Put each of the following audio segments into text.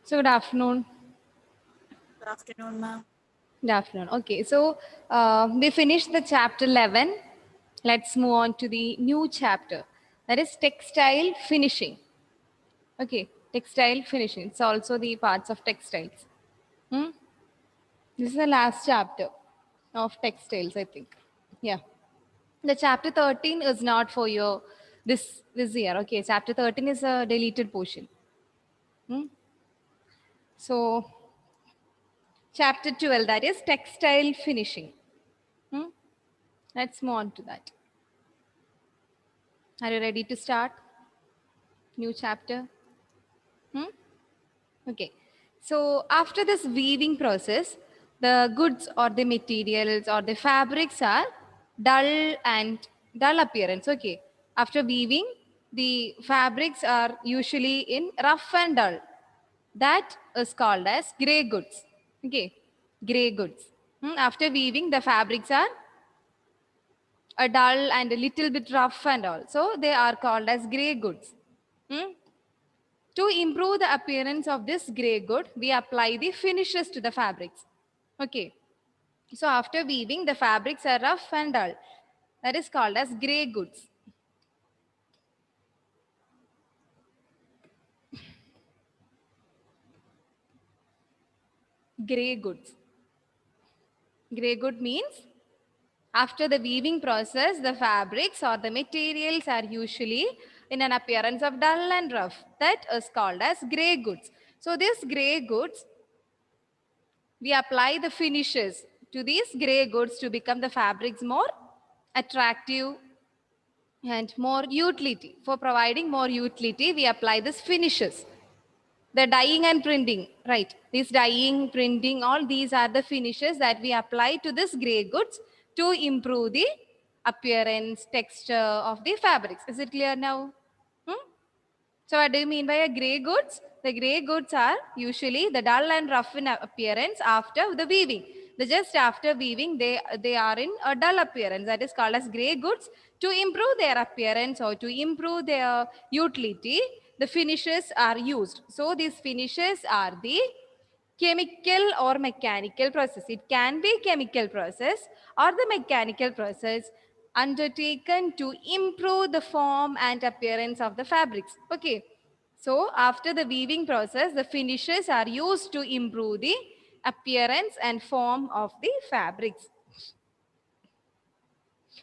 So good afternoon. Good afternoon, ma'am. Good afternoon. Okay, so we finished the chapter 11. Let's move on to the new chapter. That is textile finishing. Okay, textile finishing. It's also the parts of textiles. Hmm? This is the last chapter of textiles, I think. Yeah. The chapter 13 is not for your this year. Okay, chapter 13 is a deleted portion. Hmm? So chapter 12, that is textile finishing. Hmm? Let's move on to that. Are you ready to start? New chapter? Hmm? Okay. So after this weaving process, the goods or the materials or the fabrics are dull and dull appearance. Okay. After weaving, the fabrics are usually in rough and dull. That is called as gray goods. Okay. Gray goods. After weaving, the fabrics are a dull and a little bit rough and all. So they are called as gray goods. Hmm? To improve the appearance of this gray good, we apply the finishes to the fabrics. Okay. So after weaving, the fabrics are rough and dull. That is called as gray goods. Gray goods. Gray good means after the weaving process, the fabrics or the materials are usually in an appearance of dull and rough. That is called as gray goods. So these gray goods, we apply the finishes to these gray goods to become the fabrics more attractive and more utility. For providing more utility, we apply this finishes. The dyeing and printing, right? This dyeing, printing, all these are the finishes that we apply to this gray goods to improve the appearance, texture of the fabrics. Is it clear now? Hmm? So what do you mean by a gray goods? The gray goods are usually the dull and rough in appearance after the weaving. The just after weaving, they are in a dull appearance. That is called as gray goods. To improve their appearance or to improve their utility, the finishes are used. So these finishes are the chemical or mechanical process. It can be chemical process or the mechanical process undertaken to improve the form and appearance of the fabrics. Okay. So after the weaving process, the finishes are used to improve the appearance and form of the fabrics.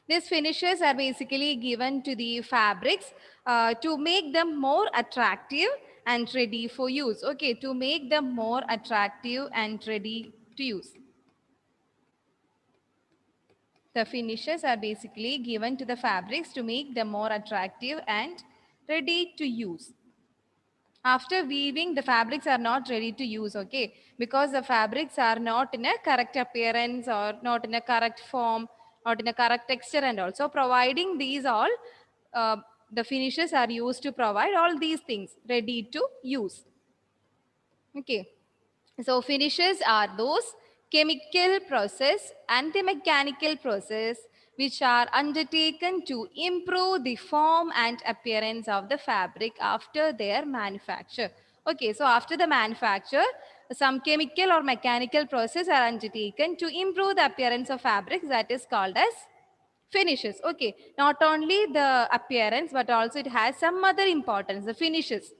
These finishes are basically given to the fabrics to make them more attractive and ready for use. Okay, to make them more attractive and ready to use. The finishes are basically given to the fabrics to make them more attractive and ready to use. After weaving, the fabrics are not ready to use, okay, because the fabrics are not in a correct appearance or not in a correct form, not in a correct texture and also providing these all, uh, the finishes are used to provide all these things ready to use. Okay. So finishes are those chemical process and the mechanical process which are undertaken to improve the form and appearance of the fabric after their manufacture. Okay, so after the manufacture, some chemical or mechanical process are undertaken to improve the appearance of fabrics, that is called as finishes. Okay, not only the appearance but also it has some other importance, the finishes.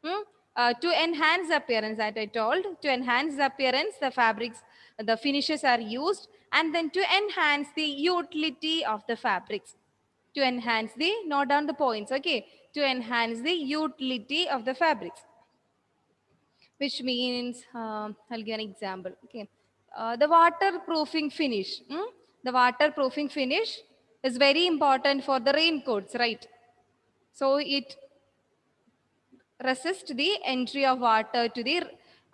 To enhance the appearance, that I told, to enhance the appearance, the fabrics, the finishes are used, and then to enhance the utility of the fabrics. To enhance the, note down the points, okay, to enhance the utility of the fabrics, which means, I'll give an example, okay. The waterproofing finish. The waterproofing finish is very important for the raincoats, right? So it resist the entry of water to the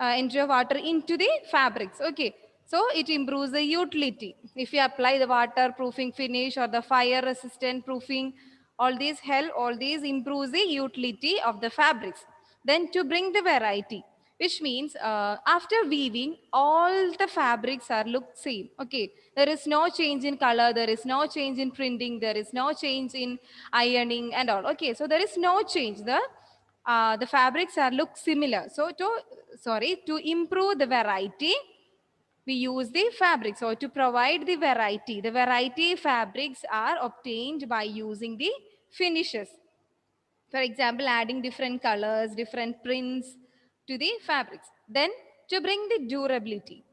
entry of water into the fabrics. Okay, so it improves the utility. If you apply the waterproofing finish or the fire resistant proofing, all these help, all these improves the utility of the fabrics. Then to bring the variety, which means after weaving all the fabrics are look same. Okay, there is no change in color, there is no change in printing, there is no change in ironing and all. Okay, so there is no change. The the fabrics are look similar. So to improve the variety, we use the fabrics, or to provide the variety fabrics are obtained by using the finishes. For example, adding different colors, different prints to the fabrics. Then to bring the durability,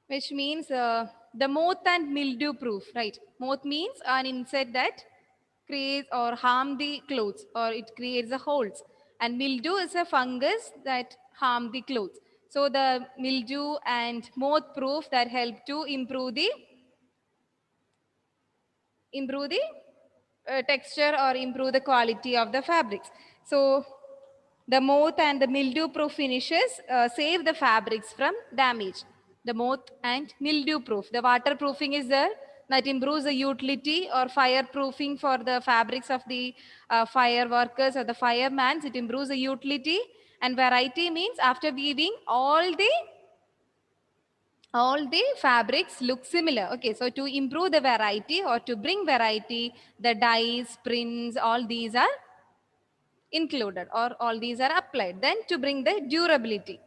which means the moth and mildew proof, right? Moth means an insect that creates or harm the clothes, or it creates the holes. And mildew is a fungus that harm the clothes. So the mildew and moth proof that help to improve the texture or improve the quality of the fabrics. So the moth and the mildew proof finishes save the fabrics from damage. The moth and mildew proof. The waterproofing is there that improves the utility, or fireproofing for the fabrics of the fire workers or the firemen. It improves the utility. And variety means after weaving all the fabrics look similar. Okay, so to improve the variety or to bring variety, the dyes, prints, all these are included, or all these are applied. Then to bring the durability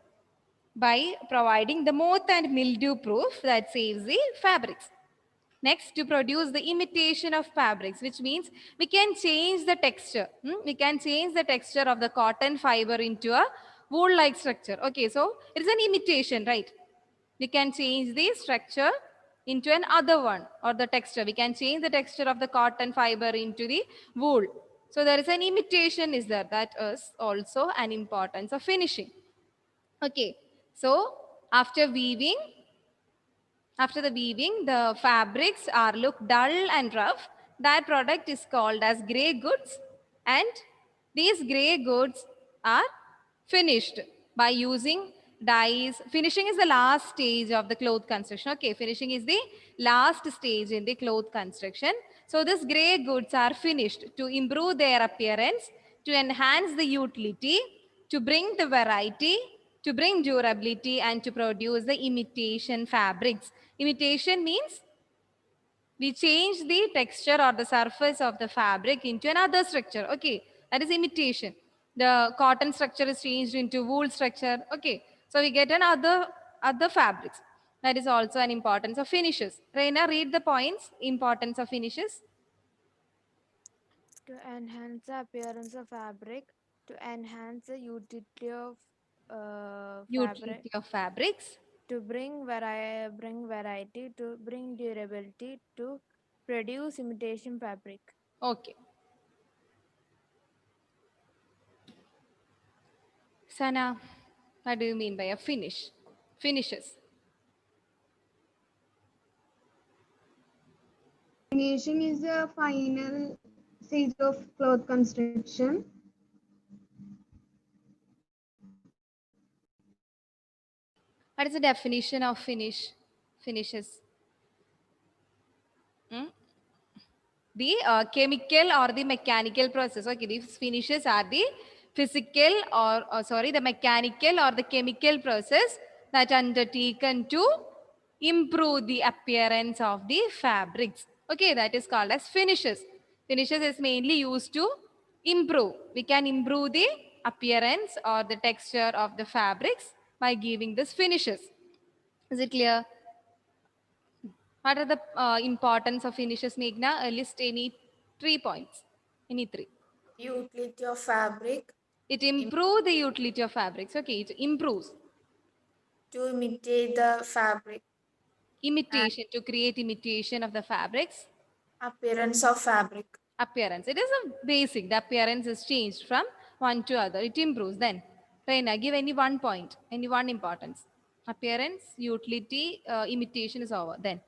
by providing the moth and mildew proof that saves the fabrics. Next, to produce the imitation of fabrics, which means we can change the texture. We can change the texture of the cotton fiber into a wool-like structure. Okay, so it's an imitation, right? We can change the structure into another one, or the texture. We can change the texture of the cotton fiber into the wool. So there is an imitation is there. That is also an importance of finishing. Okay, so after the weaving, the fabrics are look dull and rough. That product is called as gray goods, and these gray goods are finished by using dyes. Finishing is the last stage of the cloth construction. Okay, finishing is the last stage in the cloth construction. So these gray goods are finished to improve their appearance, to enhance the utility, to bring the variety, to bring durability, and to produce the imitation fabrics. Imitation means we change the texture or the surface of the fabric into another structure. Okay, that is imitation. The cotton structure is changed into wool structure. Okay, so we get another other fabrics. That is also an importance of finishes. Reina, read the points. Importance of finishes. To enhance the appearance of fabric, to enhance the utility of fabric, Utility of fabrics. to bring variety, to bring durability, to produce imitation fabric. Okay. Sana, what do you mean by a finish? Finishes. Finishing is the final stage of cloth construction. What is the definition of finishes? The chemical or the mechanical process. Okay, these finishes are the physical or sorry, the mechanical or the chemical process that undertaken to improve the appearance of the fabrics. Okay, that is called as finishes. Finishes is mainly used to improve. We can improve the appearance or the texture of the fabrics by giving this finishes. Is it clear? What are the importance of finishes, Meghna? List any 3 points. Any three. Utility of fabric It improves the utility of fabrics. Okay, it improves. to imitate the fabric. Imitation, to create imitation of the fabrics. Appearance of fabric. Appearance. It is a basic. The appearance is changed from one to other. It improves. Then, Reina, give any 1 point, any one importance. Appearance, utility, imitation is over. Then,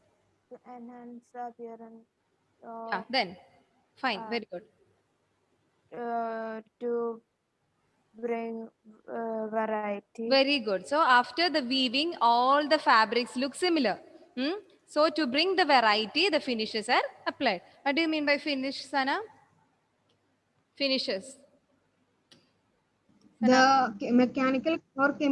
To enhance the appearance yeah, of then, fine, uh, very good. to bring variety. Very good. So after the weaving, all the fabrics look similar. So to bring the variety, the finishes are applied. What do you mean by finish, Sana? Finishes. Sana? Mechanical or the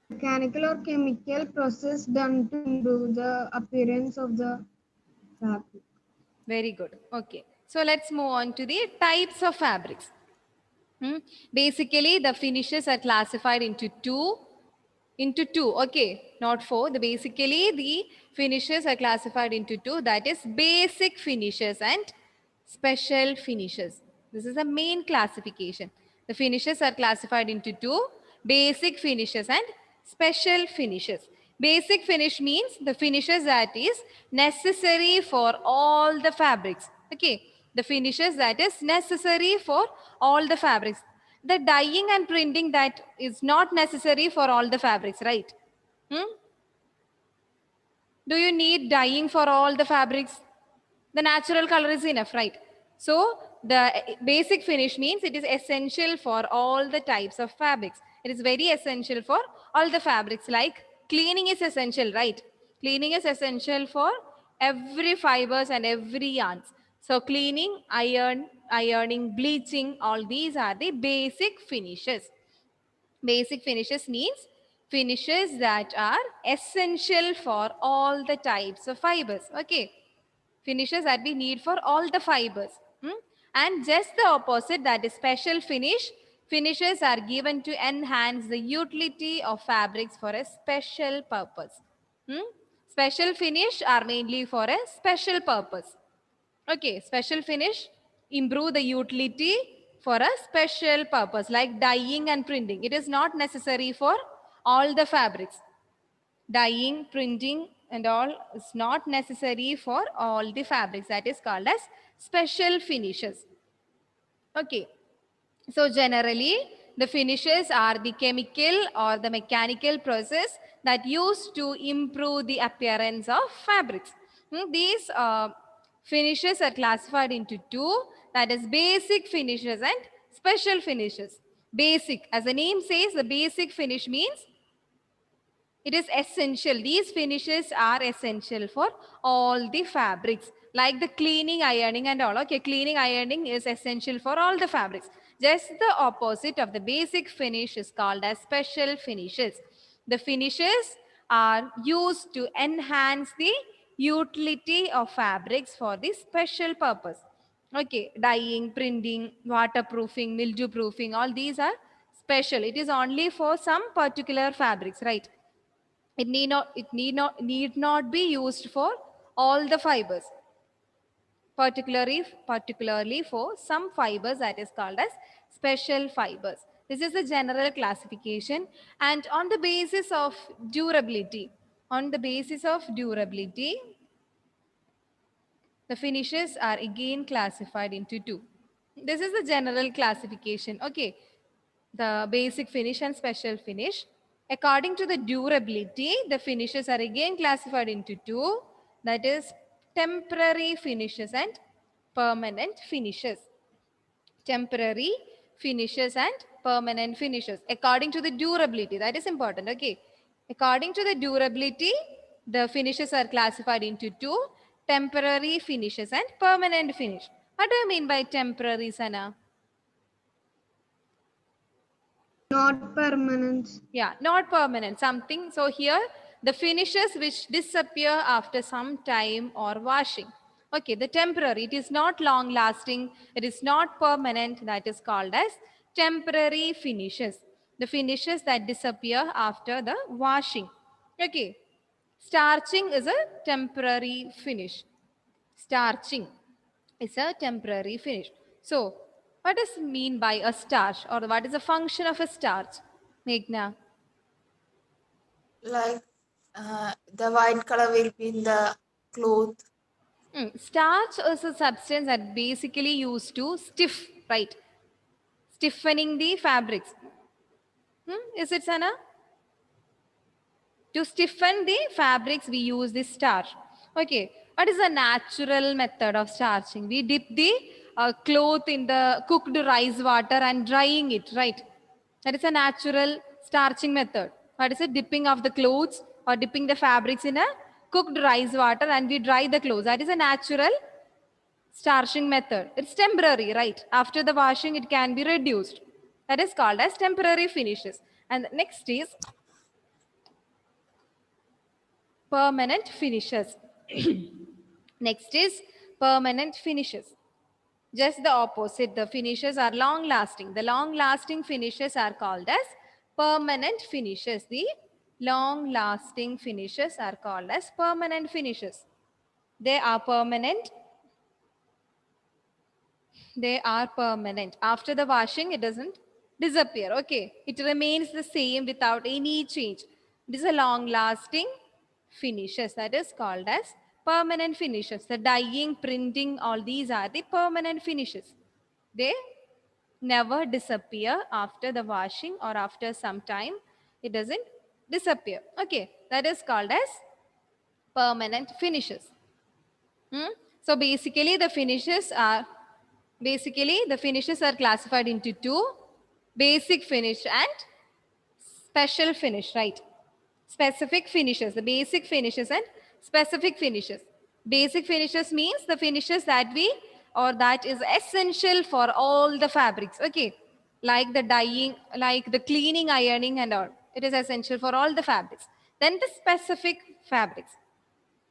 mechanical or chemical process done to improve the appearance of the fabric. Very good. Okay. So let's move on to the types of fabrics. Basically, the finishes are classified into two. Okay, not four. Basically, the finishes are classified into two. That is basic finishes and special finishes. This is the main classification. The finishes are classified into two: basic finishes and special finishes. Basic finish means the finishes that is necessary for all the fabrics. Okay, the finishes that is necessary for all the fabrics. The dyeing and printing that is not necessary for all the fabrics, right? Do you need dyeing for all the fabrics? The natural color is enough, right? So the basic finish means it is essential for all the types of fabrics. It is very essential for all the fabrics. Like cleaning is essential, right? Cleaning is essential for every fibers and every yarns. So cleaning, ironing, bleaching, all these are the basic finishes. Basic finishes means finishes that are essential for all the types of fibers. Okay, finishes that we need for all the fibers. And just the opposite, that is special finish. Finishes are given to enhance the utility of fabrics for a special purpose. Special finish are mainly for a special purpose. Okay, special finish improve the utility for a special purpose like dyeing and printing. It is not necessary for all the fabrics. Dyeing, printing and all is not necessary for all the fabrics. That is called as special finishes. Okay, so generally the finishes are the chemical or the mechanical process that used to improve the appearance of fabrics. These finishes are classified into two, that is basic finishes and special finishes. Basic, as the name says, the basic finish means it is essential. These finishes are essential for all the fabrics, like the cleaning, ironing and all. Okay, cleaning, ironing is essential for all the fabrics. Just the opposite of the basic finish is called as special finishes. The finishes are used to enhance the utility of fabrics for this special purpose. Okay, dyeing, printing, waterproofing, mildew proofing, all these are special. It is only for some particular fabrics, right? It need not be used for all the fibers. Particularly for some fibers, that is called as special fibers. This is the general classification. And on the basis of durability, the finishes are again classified into two. This is the general classification. Okay, the basic finish and special finish. According to the durability, the finishes are again classified into two, that is temporary finishes and permanent finishes. Temporary finishes and permanent finishes. According to the durability, that is important. Okay, according to the durability, the finishes are classified into two, temporary finishes and permanent finish. What do you mean by temporary, Sana? Not permanent. Yeah, not permanent, something. So here the finishes which disappear after some time or washing. Okay, the temporary, it is not long lasting, it is not permanent, that is called as temporary finishes. The finishes that disappear after the washing. Okay, starching is a temporary finish. Starching is a temporary finish. So what does mean by a starch, or what is the function of a starch, Meghna? Like the white color will be in the cloth. Starch is a substance that basically used to stiff, right? Stiffening the fabrics. Is it, Sana? To stiffen the fabrics, we use this starch. Okay, what is the natural method of starching? We dip the cloth in the cooked rice water and drying it, right? That is a natural starching method. What is it? Dipping of the clothes or dipping the fabrics in a cooked rice water and we dry the clothes. That is a natural starching method. It's temporary, right? After the washing, it can be reduced. That is called as temporary finishes. And the next is permanent finishes. Next is permanent finishes. Just the opposite, the finishes are long lasting. The long lasting finishes are called as permanent finishes. The long lasting finishes are called as permanent finishes. They are permanent. They are permanent. After the washing, it doesn't disappear. Okay, it remains the same without any change. It is a long lasting finishes, that is called as permanent finishes. The dyeing, printing, all these are the permanent finishes. They never disappear after the washing or after some time. It doesn't disappear. Okay, that is called as permanent finishes. So basically the finishes are classified into two: basic finish and special finish, right? Specific finishes, the basic finishes and specific finishes. Basic finishes means the finishes that that is essential for all the fabrics. Okay, like the dyeing, like the cleaning, ironing and all, it is essential for all the fabrics. Then the specific fabrics,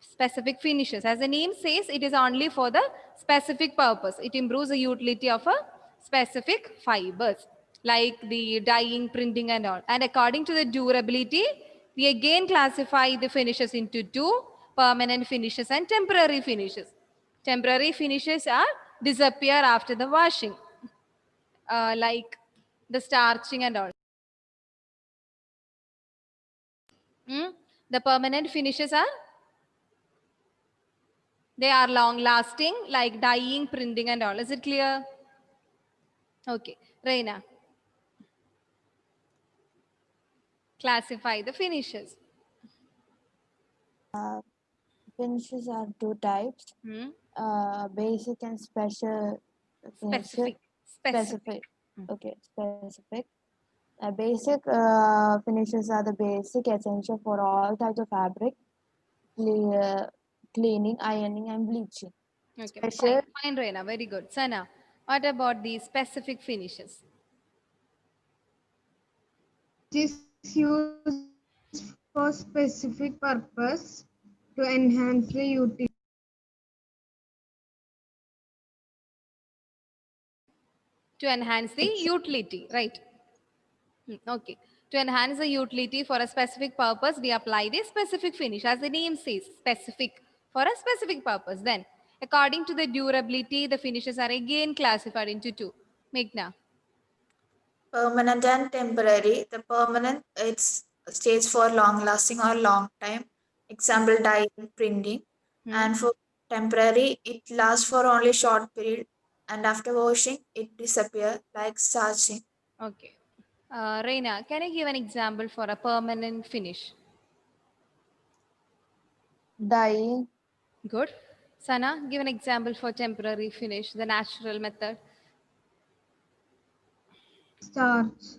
specific finishes, as the name says, it is only for the specific purpose. It improves the utility of a specific fibers, like the dyeing, printing and all. And according to the durability, we again classify the finishes into two: permanent finishes and temporary finishes. Temporary finishes are disappear after the washing, like the starching and all. The permanent finishes are, they are long lasting, like dyeing, printing and all. Is it clear? Okay. Reina, classify the finishes. Finishes are two types, Hmm? basic and special finishes. Specific. Specific. Okay, specific. Basic finishes are the basic essential for all types of fabric, cleaning, ironing, and bleaching. Okay. Special Fine, Reina. Very good. Sana, what about the specific finishes? Which is used for specific purpose to enhance the utility. To enhance the utility, right? Okay. To enhance the utility for a specific purpose, we apply the specific finish. As the name says, specific, for a specific purpose. Then, according to the durability, the finishes are again classified into two. Meghna. Permanent and temporary. The permanent, it stays for long lasting or long time. Example, dyeing, printing. And for temporary, it lasts for only short period. And after washing, it disappear like starching. Okay. Reina, can you give an example for a permanent finish? dyeing, Good. Sana, give an example for temporary finish, the natural method. Starch.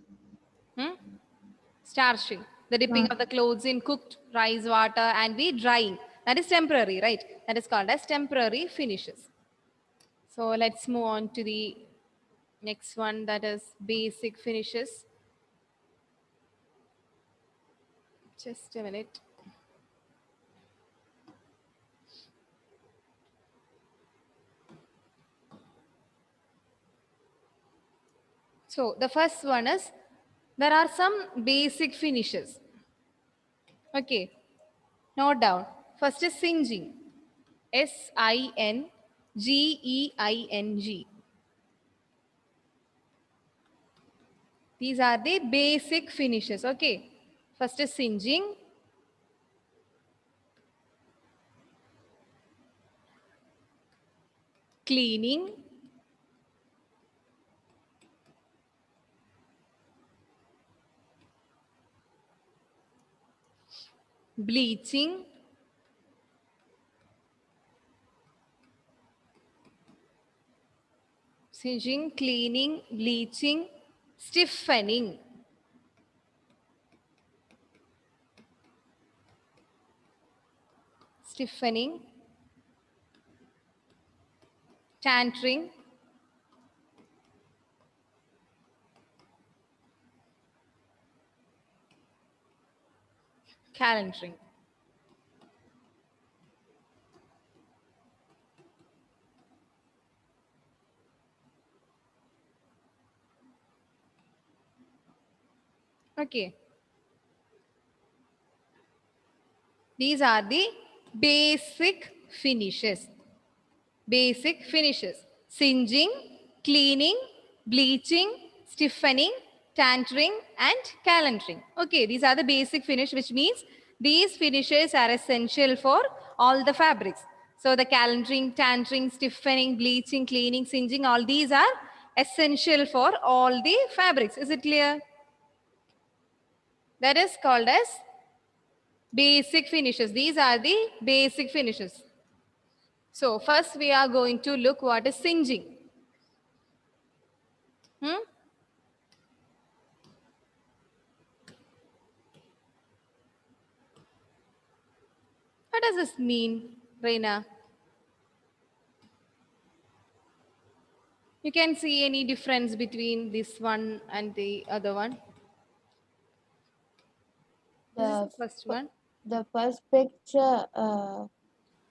Hmm? Starching, the dipping of the clothes in cooked rice water and the drying. That is temporary, right? That is called as temporary finishes. So let's move on to the next one, that is basic finishes. Just a minute. So the first one is, there are some basic finishes. Okay, note down. First is singeing. Singeing. These are the basic finishes. Okay, first is singeing, cleaning, bleaching, singeing, cleaning, bleaching, stiffening. Stiffening, tantering, calendaring. Okay. These are the basic finishes. Basic finishes: singeing, cleaning, bleaching, stiffening, tantering, and calendering. Okay, these are the basic finish, which means these finishes are essential for all the fabrics. So the calendering, tantering, stiffening, bleaching, cleaning, singeing, all these are essential for all the fabrics. Is it clear? That is called as basic finishes. These are the basic finishes. So first we are going to look what is singeing. Hmm? What does this mean, Reina? You can see any difference between this one and the other one? This is the first one. The first picture,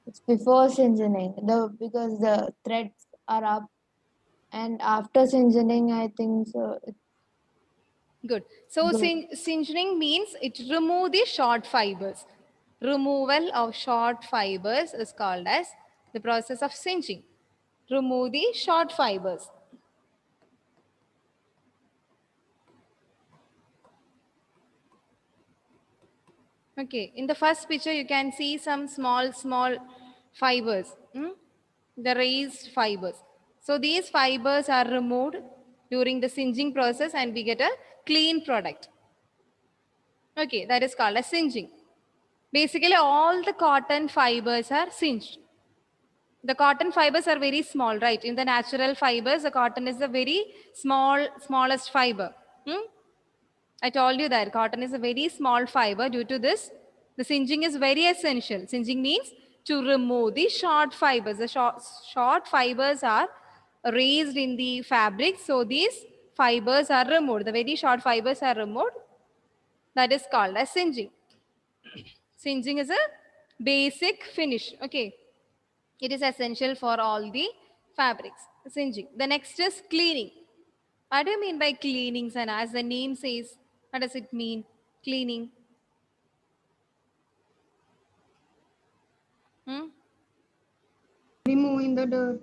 it's before singeing, because the threads are up, and after singeing, I think so. Good. So Good. singeing means it remove the short fibers. Removal of short fibers is called as the process of singeing. Remove the short fibers. Okay, in the first picture, you can see some small fibers, the raised fibers. So these fibers are removed during the singeing process and we get a clean product. Okay, that is called as singeing. Basically, all the cotton fibers are singed. The cotton fibers are very small, right? In the natural fibers, the cotton is the very smallest fiber. I told you that cotton is a very small fiber. Due to this, the singeing is very essential. Singeing means to remove the short fibers. The short fibers are raised in the fabric. So these fibers are removed. The very short fibers are removed. That is called as singeing. Singeing is a basic finish. Okay. It is essential for all the fabrics. Singeing. The next is cleaning. What do you mean by cleaning, Sana? As the name says, what does it mean? Cleaning. Hmm? Removing the dirt.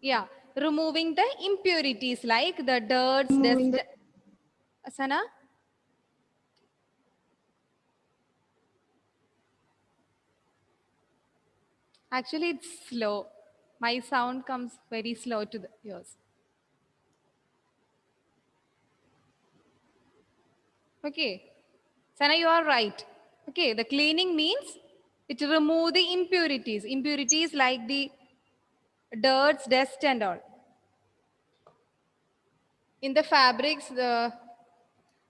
Yeah, removing the impurities like the dirt, Removing dust. the Sana? Actually, it's slow. My sound comes very slow to the ears. Okay. Sana, you are right. Okay, the cleaning means it remove the impurities. Impurities like the dirt, dust and all. In the fabrics, the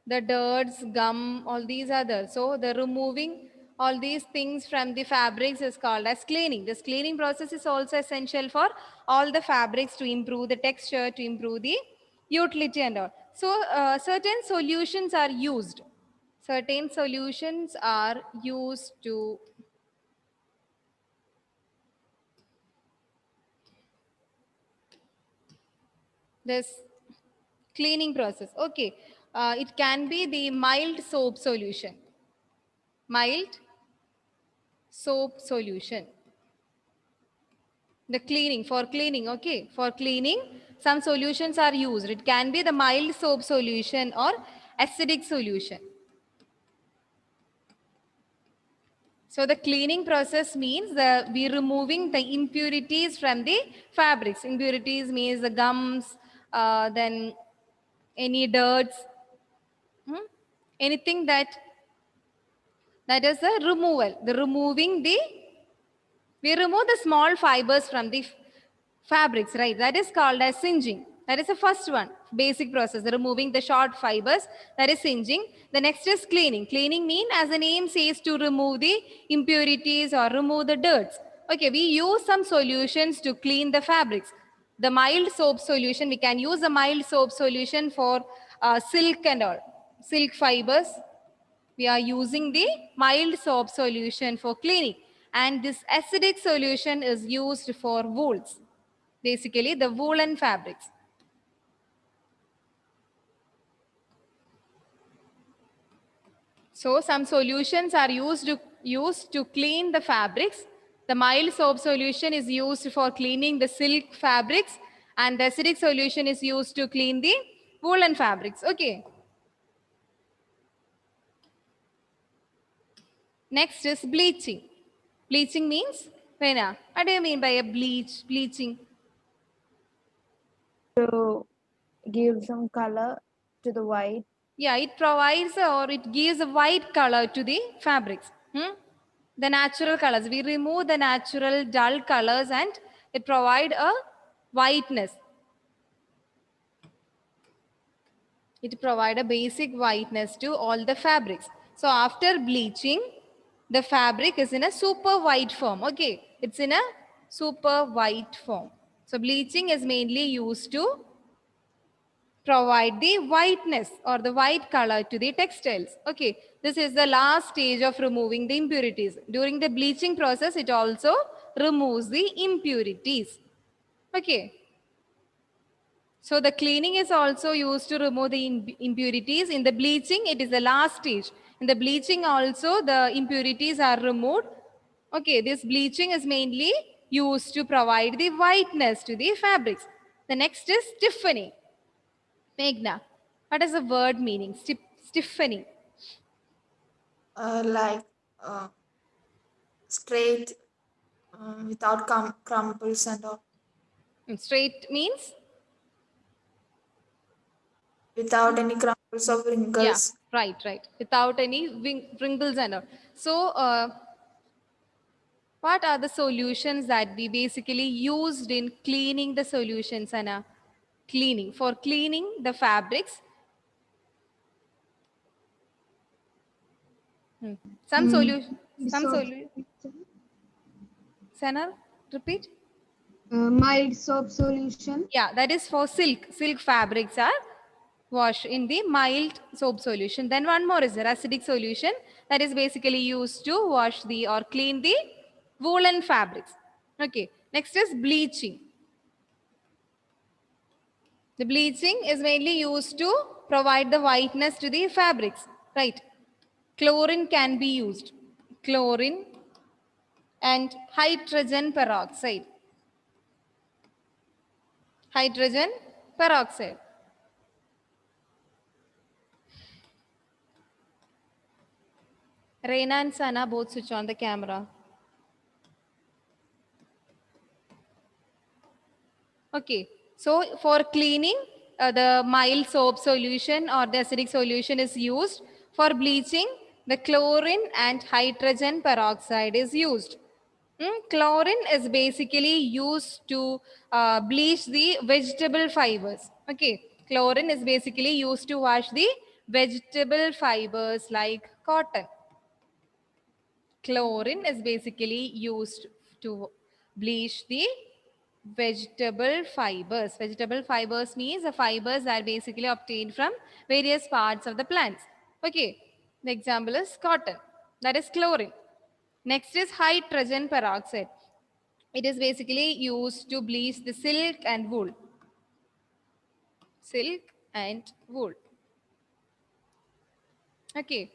dirts, gum, all these are there. So the removing all these things from the fabrics is called as cleaning. This cleaning process is also essential for all the fabrics to improve the texture, to improve the utility and all. So certain solutions are used. Certain solutions are used to this cleaning process. Okay, it can be the mild soap solution. Mild soap solution. The cleaning, for cleaning, okay. For cleaning, some solutions are used. It can be the mild soap solution or acidic solution. So the cleaning process means we removing the impurities from the fabrics. Impurities means the gums, then any dirts, anything that is the removal. The removing the we remove the small fibers from the fabrics, right? That is called as singeing. That is the first one, basic process, removing the short fibers. That is singeing. The next is cleaning. Cleaning mean, as the name says, to remove the impurities or remove the dirts. Okay, we use some solutions to clean the fabrics. The mild soap solution, we can use the mild soap solution for silk and all, silk fibers. We are using the mild soap solution for cleaning. And this acidic solution is used for wools, basically the woolen fabrics. So some solutions are used to clean the fabrics. The mild soap solution is used for cleaning the silk fabrics, and the acidic solution is used to clean the woolen fabrics. Okay. Next is bleaching. Bleaching means, Rena, what do you mean by a bleaching? To give some color to the white. Yeah, it provides or it gives a white color to the fabrics. The natural colors. We remove the natural dull colors and it provides a whiteness. It provides a basic whiteness to all the fabrics. So after bleaching, the fabric is in a super white form. Okay, it's in a super white form. So bleaching is mainly used to provide the whiteness or the white color to the textiles. Okay, this is the last stage of removing the impurities. During the bleaching process, it also removes the impurities. Okay. So the cleaning is also used to remove the impurities. In the bleaching, it is the last stage. In the bleaching also, the impurities are removed. Okay, this bleaching is mainly used to provide the whiteness to the fabrics. The next is stiffening. Meghna, what is the word meaning? Stiffening. Like straight, without crumbles and all. Straight means? Without any crumbles or wrinkles. Yeah, right. Without any wrinkles and all. So, what are the solutions that we basically used in cleaning the solutions, Anna? Cleaning. For cleaning the fabrics. Some solution. Sana, repeat. Mild soap solution. Yeah, that is for silk. Silk fabrics are washed in the mild soap solution. Then one more is the acidic solution that is basically used to wash the or clean the woolen fabrics. Okay. Next is bleaching. The bleaching is mainly used to provide the whiteness to the fabrics, right? Chlorine can be used. Chlorine and hydrogen peroxide. Hydrogen peroxide. Reina and Sana both switch on the camera. Okay, so for cleaning, the mild soap solution or the acidic solution is used. For bleaching, the chlorine and hydrogen peroxide is used. Chlorine is basically used to bleach the vegetable fibers. Okay, chlorine is basically used to wash the vegetable fibers like cotton. Chlorine is basically used to bleach the vegetable fibers. Vegetable fibers means the fibers are basically obtained from various parts of the plants. Okay, the example is cotton, that is chlorine. Next is hydrogen peroxide. It is basically used to bleach the silk and wool. Silk and wool. Okay.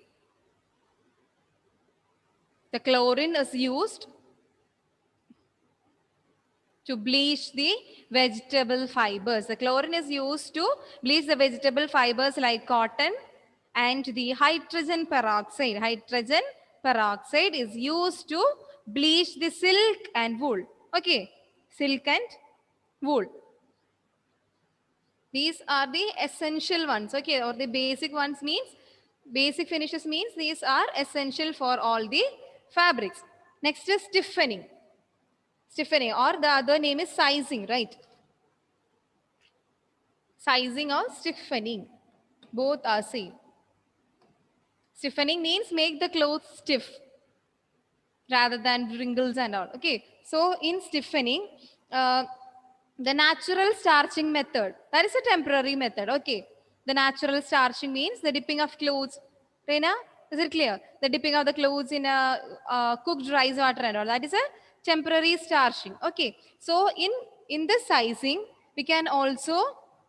The chlorine is used to bleach the vegetable fibers. The chlorine is used to bleach the vegetable fibers like cotton, and the hydrogen peroxide. Hydrogen peroxide is used to bleach the silk and wool. Okay, silk and wool. These are the essential ones, okay, or the basic ones means, basic finishes means these are essential for all the fabrics. Next is stiffening. Stiffening, or the other name is sizing, right? Sizing or stiffening, both are same. Stiffening means make the clothes stiff rather than wrinkles and all. Okay, so in stiffening, the natural starching method, that is a temporary method. Okay, the natural starching means the dipping of clothes. Reina, is it clear? The dipping of the clothes in a cooked rice water and all, that is a temporary starching. Okay, so in the sizing, we can also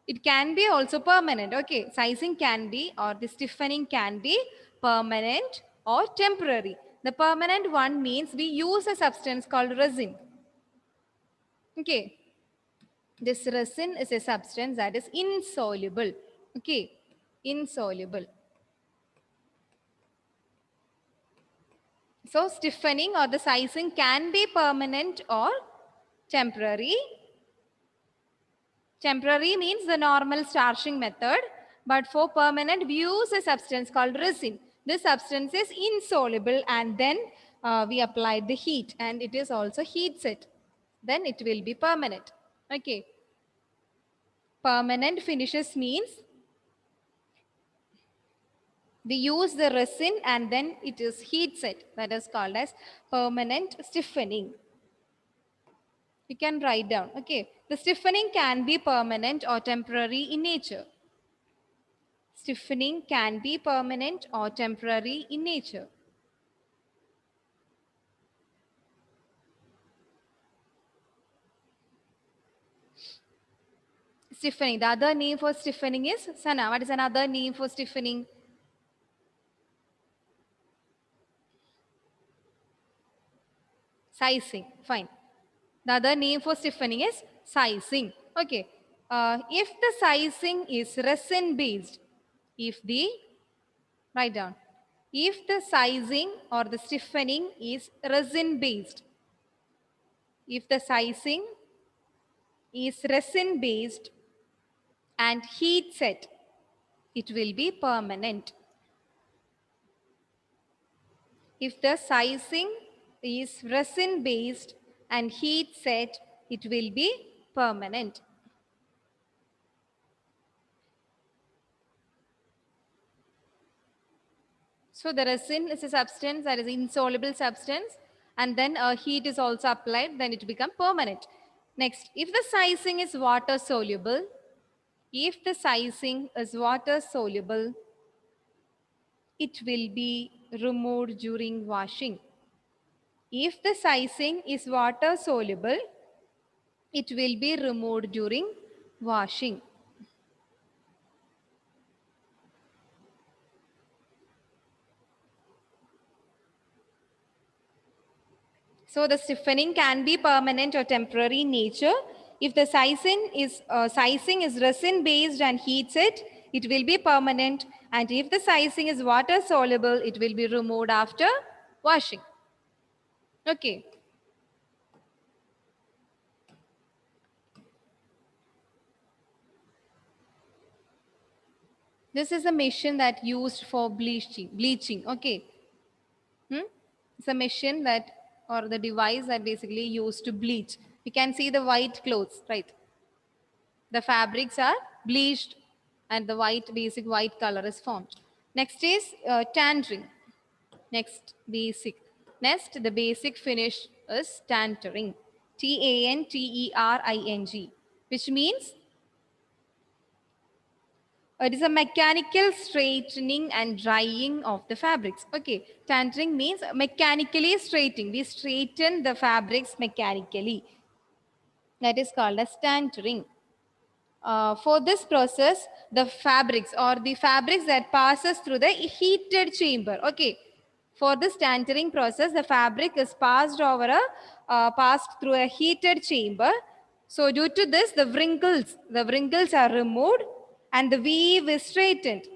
It can be also permanent. Okay, sizing can be, or the stiffening can be permanent or temporary. The permanent one means we use a substance called resin. Okay, this resin is a substance that is insoluble. Okay, insoluble. So stiffening or the sizing can be permanent or temporary. Temporary means the normal starching method, but for permanent we use a substance called resin. This substance is insoluble, and then we apply the heat, and it is also heat set. Then it will be permanent. Okay. Permanent finishes means we use the resin and then it is heat set. That is called as permanent stiffening. You can write down. Okay. The stiffening can be permanent or temporary in nature. Stiffening can be permanent or temporary in nature. Stiffening. The other name for stiffening is Sana. What is another name for stiffening? Sizing. Fine. The other name for stiffening is sizing. Okay. If the sizing is resin based, write down. If the sizing or the stiffening is resin based, if the sizing is resin based and heat set, it will be permanent. If the sizing is resin based and heat set, it will be permanent. So the resin is a substance that is insoluble substance, and then heat is also applied, then it becomes permanent. Next, if the sizing is water soluble, if the sizing is water soluble, it will be removed during washing. If the sizing is water soluble, it will be removed during washing. So the stiffening can be permanent or temporary in nature. If the sizing is resin based and heat set, it will be permanent. And if the sizing is water soluble, it will be removed after washing. Okay. This is a machine that used for bleaching. Okay. It's a machine that, or the device that basically used to bleach. You can see the white clothes, right? The fabrics are bleached and the basic white color is formed. Next is tantering. Next, the basic finish is tantering. Tantering, which means it is a mechanical straightening and drying of the fabrics. Okay, tantering means mechanically straightening. We straighten the fabrics mechanically. That is called as tantering. For this process, the fabrics that passes through the heated chamber. Okay, for this tantering process, the fabric is passed through a heated chamber. So due to this, the wrinkles are removed and the weave is straightened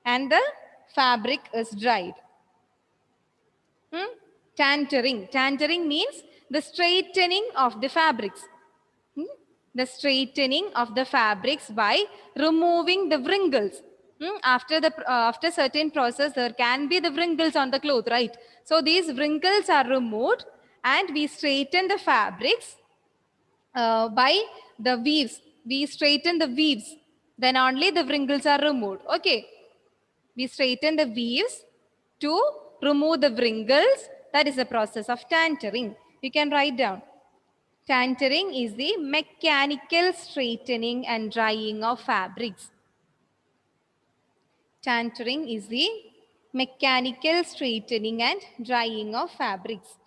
and the fabric is dried. Tantering means the straightening of the fabrics. The straightening of the fabrics by removing the wrinkles. After certain process, there can be the wrinkles on the cloth, right? So these wrinkles are removed and we straighten the fabrics by the weaves. We straighten the weaves, then only the wrinkles are removed. Okay. We straighten the weaves to remove the wrinkles. That is the process of tantering. You can write down. Tantering is the mechanical straightening and drying of fabrics. Tantering is the mechanical straightening and drying of fabrics.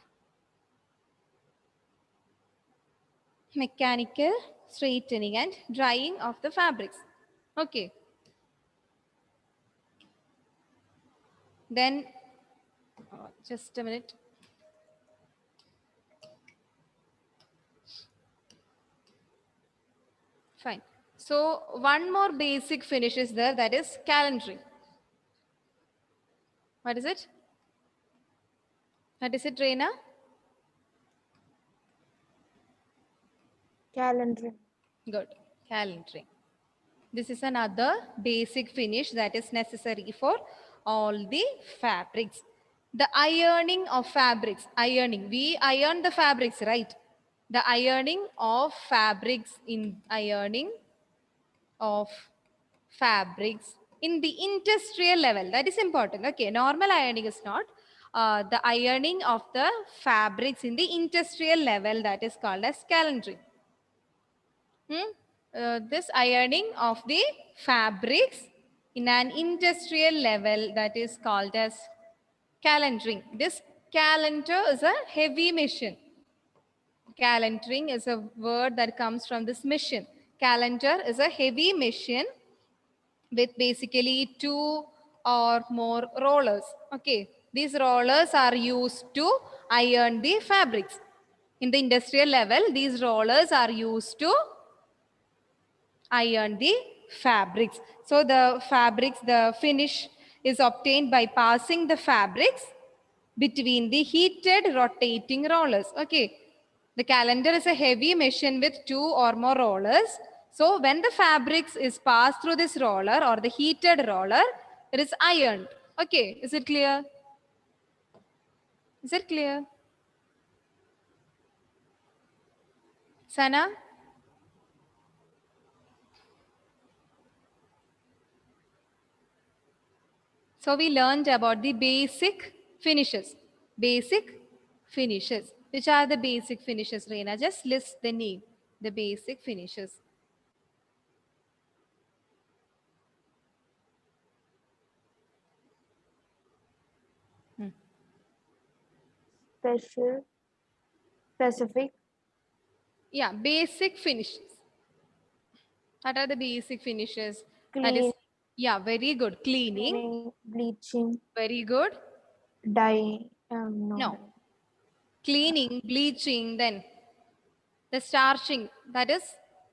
Mechanical straightening and drying of the fabrics. Okay. Then, just a minute. Fine. So one more basic finish is there, that is calendering. What is it? What is it, Reina? Calendar. Good. Calendering. This is another basic finish that is necessary for all the fabrics. The ironing of fabrics. Ironing. We iron the fabrics, right? The ironing of fabrics in ironing of fabrics in the industrial level. That is important. Okay, normal ironing is not. The ironing of the fabrics in the industrial level, that is called as calendering. This ironing of the fabrics in an industrial level, that is called as calendering. This calender is a heavy machine. Calendering is a word that comes from this machine. Calender is a heavy machine with basically 2 or more rollers. Okay, these rollers are used to iron the fabrics. In the industrial level, these rollers are used to iron the fabrics. So the fabrics, the finish is obtained by passing the fabrics between the heated rotating rollers. Okay, the calendar is a heavy machine with 2 or more rollers. So when the fabrics is passed through this roller or the heated roller, it is ironed. Okay, is it clear? Is it clear? Sana? So we learned about the basic finishes. Basic finishes. Which are the basic finishes, Reena? Just list the name. The basic finishes. Special. Specific. Yeah, basic finishes. What are the basic finishes? That is, Clean. yeah, very good. Cleaning. Cleaning. Bleaching. Very good. Dye. No. No. Dye. Cleaning, bleaching, then the starching. That is,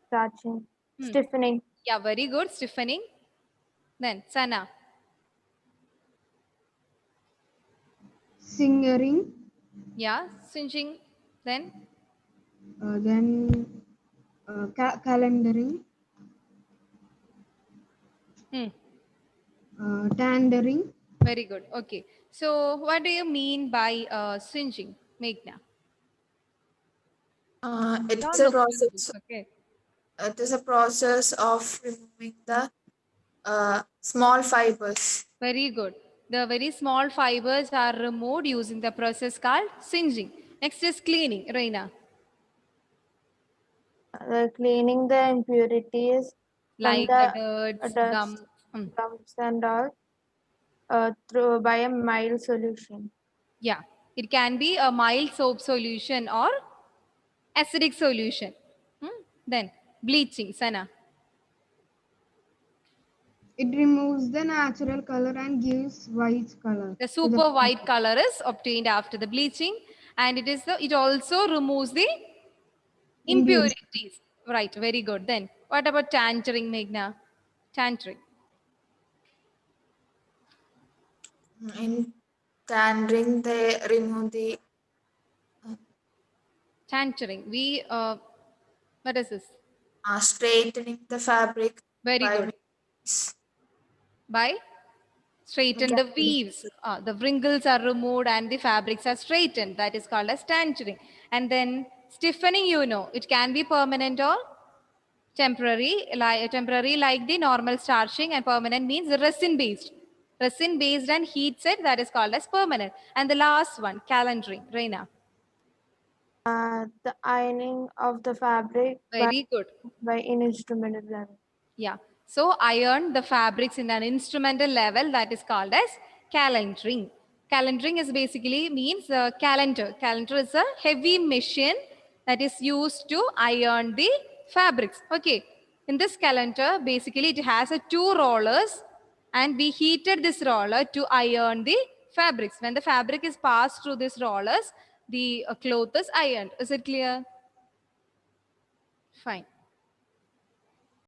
Starching. Stiffening. yeah, very good. Stiffening. Then Sana. Singering, Yeah, singeing. Then then calendaring, tandering. very good. Okay. So what do you mean by singeing, Meghna? It Don't is a look at the process. books, okay. It is a process of removing the small fibers. Very good. The very small fibers are removed using the process called singeing. Next is cleaning, Reina. Cleaning the impurities Like from the dirts, dust, gum. gums and all through by a mild solution. Yeah, it can be a mild soap solution or acidic solution. Then bleaching, Sana. It removes the natural color and gives white color. The to super white color is obtained after the bleaching, and it also removes the impurities. impurities. Right, very good. Then what about tantering, Meghna? Tantering. In tandering, they remove the Tantering. What is this? straightening the fabric Very by good. By straighten the mechanical. weaves. The wrinkles are removed and the fabrics are straightened. That is called as tantering. And then stiffening, it can be permanent or temporary. Temporary like the normal starching, and permanent means resin based. Resin based and heat set, that is called as permanent. And the last one, calendering. Reina. The ironing of the fabric Very good. by in instrumental level. Yeah. So iron the fabrics in an instrumental level, that is called as calendering. Calendering is basically means calender. Calender is a heavy machine that is used to iron the fabrics. Okay. In this calendar, basically it has a 2 rollers, and we heated this roller to iron the fabrics. When the fabric is passed through these rollers, the cloth is ironed. Is it clear? Fine.